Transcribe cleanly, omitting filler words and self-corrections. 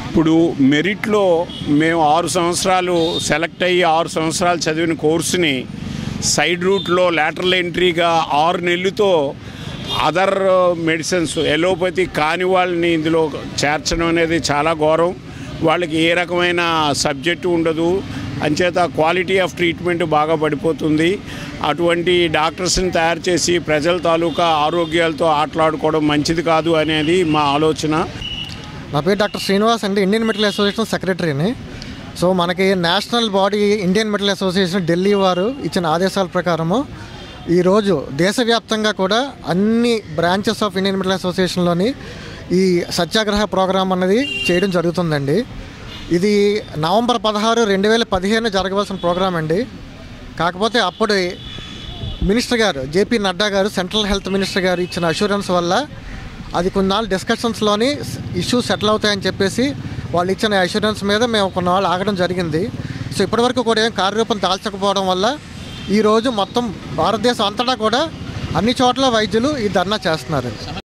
ఇప్పుడు మెరిట్లో మేము 6 సంవత్సరాలు సెలెక్ట్ అయ్యి 6 సంవత్సరాలు చదివిన కోర్సుని సైడ్ రూట్లో లాటరల్ ఎంట్రీగా 6 నెలలతో అదర్ మెడిసిన్స్ ఎలోపతి కాని వాళ్ళని ఇందులో చేర్చడం అనేది చాలా ఘోరం. వాళ్ళకి ఏ రకమైన సబ్జెక్టు ఉండదు, అంచేత క్వాలిటీ ఆఫ్ ట్రీట్మెంట్ బాగా పడిపోతుంది. అటువంటి డాక్టర్స్ని తయారు చేసి ప్రజల తాలూకా ఆరోగ్యాలతో ఆటలాడుకోవడం మంచిది కాదు అనేది మా ఆలోచన. నా పేరు డాక్టర్ శ్రీనివాస్ అండి, ఇండియన్ మెడికల్ అసోసియేషన్ సెక్రటరీని. సో మనకి national body Indian medical association Delhi వారు ఇచ్చిన ఆదేశాల ప్రకారము ఈరోజు దేశవ్యాప్తంగా కూడా అన్ని బ్రాంచెస్ ఆఫ్ ఇండియన్ మెడికల్ అసోసియేషన్లోని ఈ సత్యాగ్రహ ప్రోగ్రాం అనేది చేయడం జరుగుతుందండి. ఇది నవంబర్ 16, 2015 జరగవలసిన ప్రోగ్రాం అండి. కాకపోతే అప్పుడు మినిస్టర్ గారు జేపీ నడ్డా గారు, సెంట్రల్ హెల్త్ మినిస్టర్ గారు ఇచ్చిన అష్యూరెన్స్ వల్ల అది కొన్నాళ్ళు డిస్కషన్స్లోని ఇష్యూస్ సెటిల్ అవుతాయని చెప్పేసి వాళ్ళు ఇచ్చిన అష్యూరెన్స్ మీద మేము కొన్నాళ్ళు ఆగడం జరిగింది. సో ఇప్పటివరకు కూడా ఏం కార్యరూపం దాల్చకపోవడం వల్ల ఈరోజు మొత్తం భారతదేశం అంతటా కూడా అన్ని చోట్ల వైద్యులు ఈ ధర్నా చేస్తున్నారు.